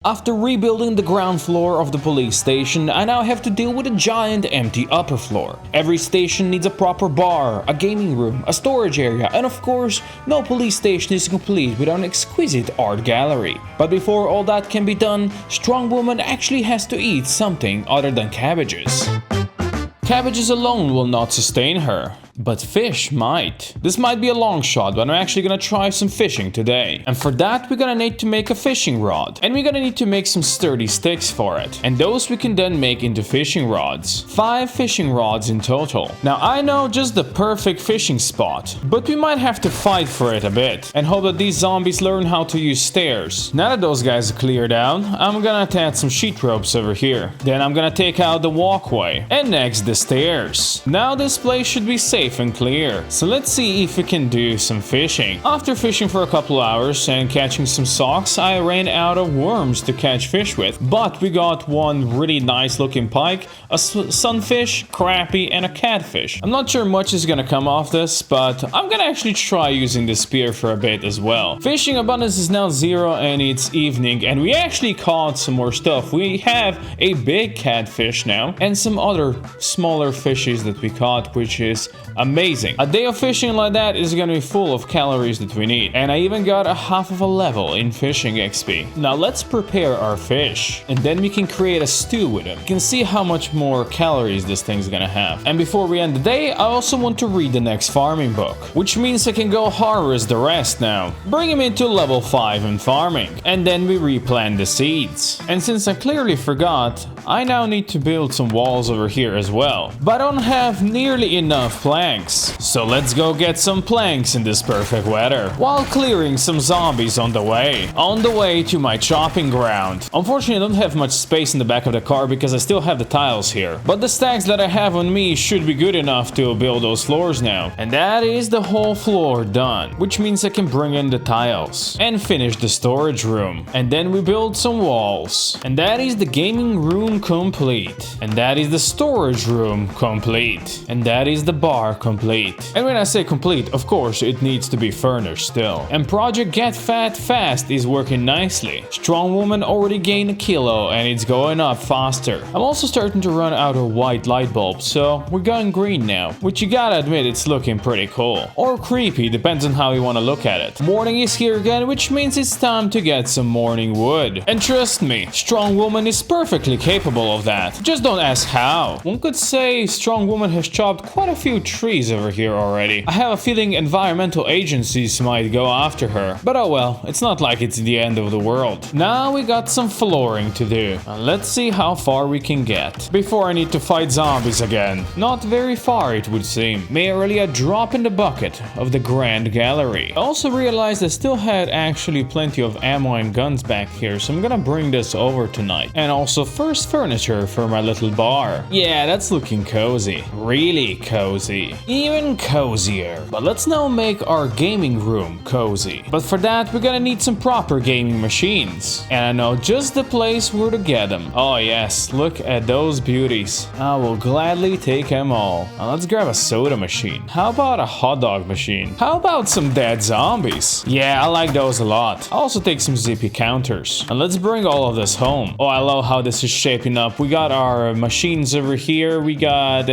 After rebuilding the ground floor of the police station, I now have to deal with a giant empty upper floor. Every station needs a proper bar, a gaming room, a storage area, and of course, no police station is complete without an exquisite art gallery. But before all that can be done, Strong Woman actually has to eat something other than cabbages. Cabbages alone will not sustain her, but fish might. This might be a long shot, but I'm actually gonna try some fishing today. And for that, we're gonna need to make a fishing rod. And we're gonna need to make some sturdy sticks for it. And those we can then make into fishing rods. 5 fishing rods in total. Now I know just the perfect fishing spot, but we might have to fight for it a bit. And hope that these zombies learn how to use stairs. Now that those guys are cleared out, I'm gonna attach some sheet ropes over here. Then I'm gonna take out the walkway. And next the stairs. Now this place should be safe and clear. So let's see if we can do some fishing. After fishing for a couple hours and catching some socks, I ran out of worms to catch fish with. But we got one really nice looking pike, a sunfish, crappie, and a catfish. I'm not sure much is gonna come off this, but I'm gonna actually try using the spear for a bit as well. Fishing abundance is now 0 and it's evening, and we actually caught some more stuff. We have a big catfish now and some other smaller fishes that we caught, which is amazing. A day of fishing like that is gonna be full of calories that we need. And I even got a half of a level in fishing XP. Now let's prepare our fish. And then we can create a stew with it. You can see how much more calories this thing's gonna have. And before we end the day, I also want to read the next farming book. Which means I can go harvest the rest now. Bring him into level 5 in farming. And then we replant the seeds. And since I clearly forgot, I now need to build some walls over here as well. But I don't have nearly enough planks. So let's go get some planks in this perfect weather, while clearing some zombies on the way. On the way to my chopping ground. Unfortunately, I don't have much space in the back of the car because I still have the tiles here. But the stacks that I have on me should be good enough to build those floors now. And that is the whole floor done, which means I can bring in the tiles and finish the storage room. And then we build some walls. And that is the gaming room complete. And that is the storage room complete. And that is the bar complete. And when I say complete, of course it needs to be furnished still. And Project Get Fat Fast is working nicely. Strong Woman already gained a kilo and it's going up faster. I'm also starting to run out of white light bulbs, so we're going green now, which you gotta admit it's looking pretty cool. Or creepy, depends on how you want to look at it. Morning is here again, which means it's time to get some morning wood. And trust me, Strong Woman is perfectly capable of that. Just don't ask how. One could say Strong Woman has chopped quite a few trees over here already. I have a feeling environmental agencies might go after her. But oh well, it's not like it's the end of the world. Now we got some flooring to do. Let's see how far we can get before I need to fight zombies again. Not very far it would seem. Merely a drop in the bucket of the Grand Gallery. I also realized I still had actually plenty of ammo and guns back here, so I'm gonna bring this over tonight. And also first furniture for my little bar. Yeah, that's looking cozy. Really cozy. Even cozier. But let's now make our gaming room cozy. But for that, we're gonna need some proper gaming machines. And I know just the place where to get them. Oh yes, look at those beauties. I will gladly take them all. Now let's grab a soda machine. How about a hot dog machine? How about some dead zombies? Yeah, I like those a lot. I'll also take some zippy counters. And let's bring all of this home. Oh, I love how this is shaping up. We got our machines over here. We got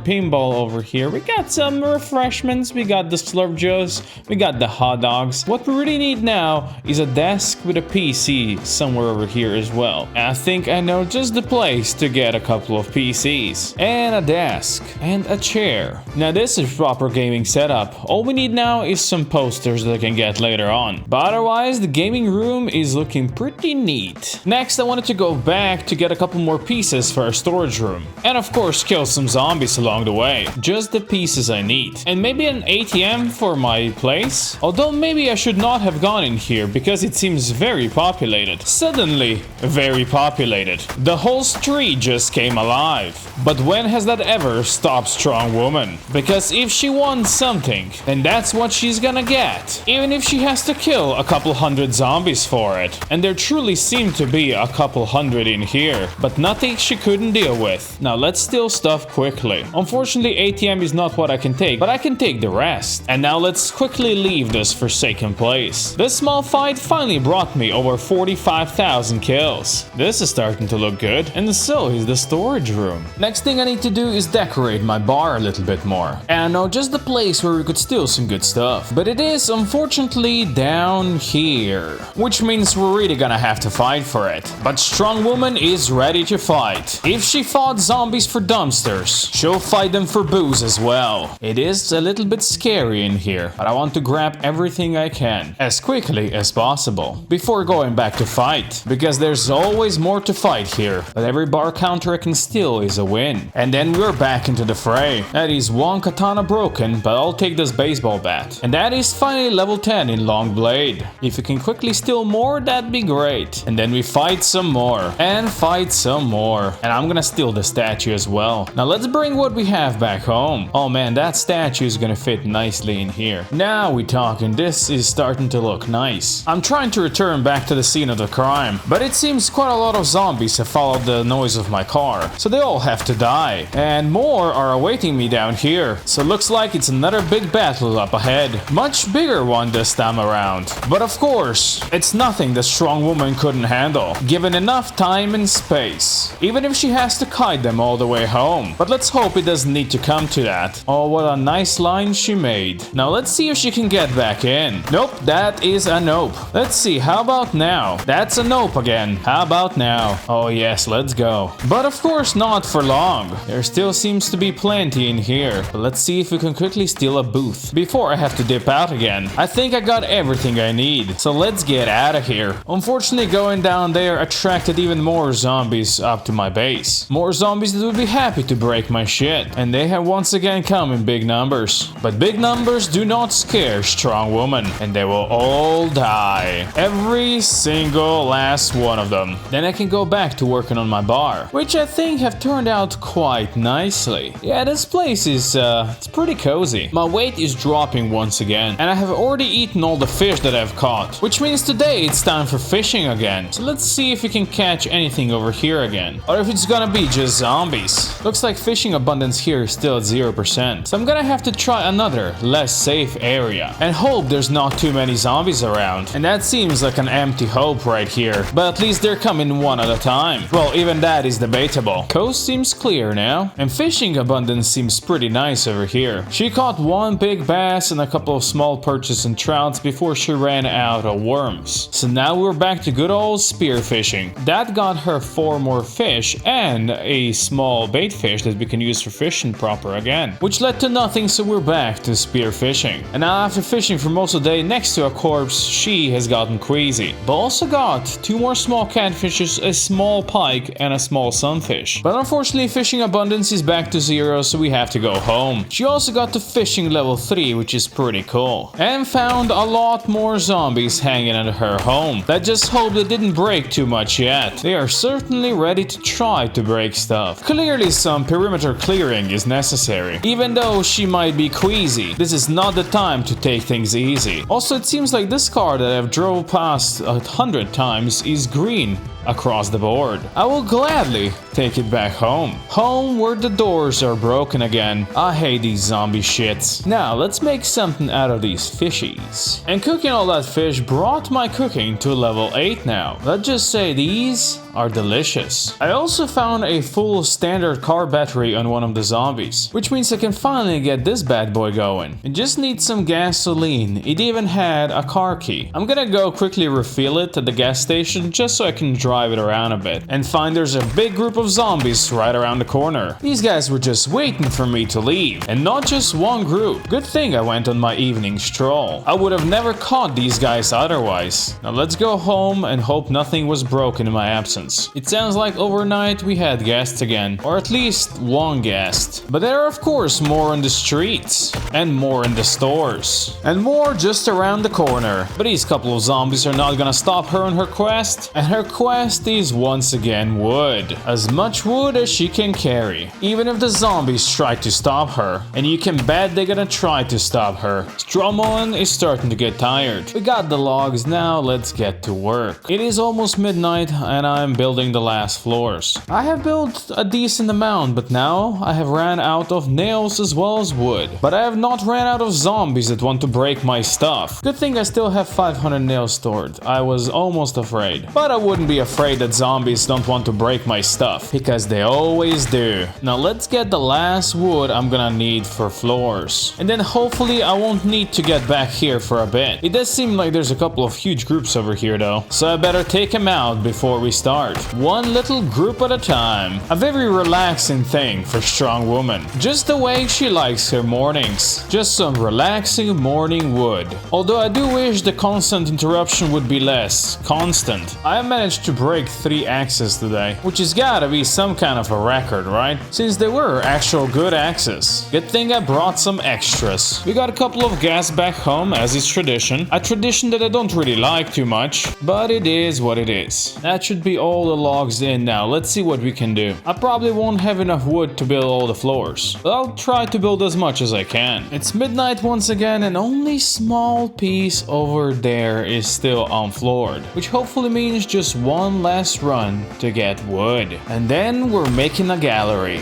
pinball over here. We got some refreshments. We got the slurp juice. We got the hot dogs. What we really need now is a desk with a PC somewhere over here as well. And I think I know just the place to get a couple of PCs. And a desk. And a chair. Now this is proper gaming setup. All we need now is some posters that I can get later on. But otherwise, the gaming room is looking pretty neat. Next, I wanted to go back to get a couple more pieces for our storage room. And of course, kill some zombies along the way. Just the pieces I need. And maybe an ATM for my place? Although maybe I should not have gone in here because it seems very populated. Suddenly, very populated. The whole street just came alive. But when has that ever stopped Strong Woman? Because if she wants something, then that's what she's gonna get. Even if she has to kill a couple hundred zombies for it. And there truly seem to be a couple hundred in here. But nothing she couldn't deal with. Now let's steal stuff quickly. Unfortunately, ATM is not what I can take, but I can take the rest. And now let's quickly leave this forsaken place. This small fight finally brought me over 45,000 kills. This is starting to look good, and so is the storage room. Next thing I need to do is decorate my bar a little bit more. And I know just the place where we could steal some good stuff, but it is unfortunately down here, which means we're really gonna have to fight for it. But Strong Woman is ready to fight. If she fought zombies for dumpsters, she'll fight them for booze as well. It is a little bit scary in here, but I want to grab everything I can as quickly as possible before going back to fight, because there's always more to fight here. But every bar counter I can steal is a win. And then we're back into the fray. That is one katana broken, but I'll take this baseball bat. And that is finally level 10 in long blade. If you can quickly steal more, that'd be great. And then we fight some more and fight some more. And I'm gonna steal the statue as well. Now let's bring what we have back home. Oh man, that statue is gonna fit nicely in here. Now we're talking. This is starting to look nice. I'm trying to return back to the scene of the crime, but it seems quite a lot of zombies have followed the noise of my car, so they all have to die. And more are awaiting me down here. So it looks like it's another big battle up ahead. Much bigger one this time around. But of course, it's nothing the Strong Woman couldn't handle, given enough time and space. Even if she has to kite them all the way home. But let's hope it doesn't need to come to that. Oh, what a nice line she made. Now let's see if she can get back in. Nope, that is a nope. Let's see, how about now? That's a nope again. How about now? Oh yes, let's go. But of course not for long. There still seems to be plenty in here. But let's see if we can quickly steal a booth before I have to dip out again. I think I got everything I need, so let's get out of here. Unfortunately, going down there attracted even more zombies up to my base. More zombies that would be happy to break my shit. And they have once again come in big numbers. But big numbers do not scare Strong Woman, and they will all die. Every single last one of them. Then I can go back to working on my bar, which I think have turned out quite nicely. Yeah, this place is it's pretty cozy. My weight is dropping once again, and I have already eaten all the fish that I've caught, which means today it's time for fishing again. So let's see if we can catch anything over here again, or if it's gonna be just zombies. Looks like fishing abundance here is still at 0%, so I'm gonna have to try another, less safe area, and hope there's not too many zombies around. And that seems like an empty hope right here, but at least they're coming one at a time. Well, even that is debatable. Coast seems clear now, and fishing abundance seems pretty nice over here. She caught one big bass and a couple of small perches and trouts before she ran out of worms. So now we're back to good old spear fishing. That got her 4 more fish and a small bait fish that we can use for fishing proper again, which led to nothing, so we're back to spear fishing. And now after fishing for most of the day next to a corpse, she has gotten queasy, but also got 2 more small catfishes, a small pike and a small sunfish. But unfortunately fishing abundance is back to 0, so we have to go home. She also got to fishing level 3, which is pretty cool, and found a lot more zombies hanging at her home. Let's just hope they didn't break too much yet. They are certainly ready to try to break stuff. Clearly some perimeter clearing is necessary. Even though she might be queasy, this is not the time to take things easy. Also, it seems like this car that I've drove past 100 times is green across the board. I will gladly take it back home. Home where the doors are broken again. I hate these zombie shits. Now let's make something out of these fishies. And cooking all that fish brought my cooking to level 8 now. Let's just say these are delicious. I also found a full standard car battery on one of the zombies, which means I can finally get this bad boy going. It just needs some gasoline. It even had a car key. I'm gonna go quickly refill it at the gas station just so I can drive it around a bit and find there's a big group of zombies right around the corner. These guys were just waiting for me to leave, and not just one group. Good thing I went on my evening stroll. I would have never caught these guys otherwise. Now let's go home and hope nothing was broken in my absence. It sounds like overnight we had guests again, or at least one guest. But there are of course more on the streets, and more in the stores, and more just around the corner. But these couple of zombies are not gonna stop her on her quest, and her quest is once again wood. As much wood as she can carry. Even if the zombies try to stop her, and you can bet they're gonna try to stop her. Stromon is starting to get tired. We got the logs, now let's get to work. It is almost midnight and I'm building the last floors. I have built a decent amount, but now I have ran out of nails nails as well as wood. But I have not ran out of zombies that want to break my stuff. Good thing I still have 500 nails stored. I was almost afraid. But I wouldn't be afraid that zombies don't want to break my stuff, because they always do. Now let's get the last wood I'm gonna need for floors. And then hopefully I won't need to get back here for a bit. It does seem like there's a couple of huge groups over here though, so I better take them out before we start. One little group at a time. A very relaxing thing for strong woman. Just the way she likes her mornings. Just some relaxing morning wood. Although I do wish the constant interruption would be less constant. I managed to break 3 axes today, which has gotta be some kind of a record, right? Since they were actual good axes. Good thing I brought some extras. We got a couple of gas back home, as is tradition. A tradition that I don't really like too much, but it is what it is. That should be all the logs in now. Let's see what we can do. I probably won't have enough wood to build all the floors, but I'll try to build as much as I can. It's midnight once again, and only small piece over there is still unfloored, which hopefully means just one last run to get wood. And then we're making a gallery.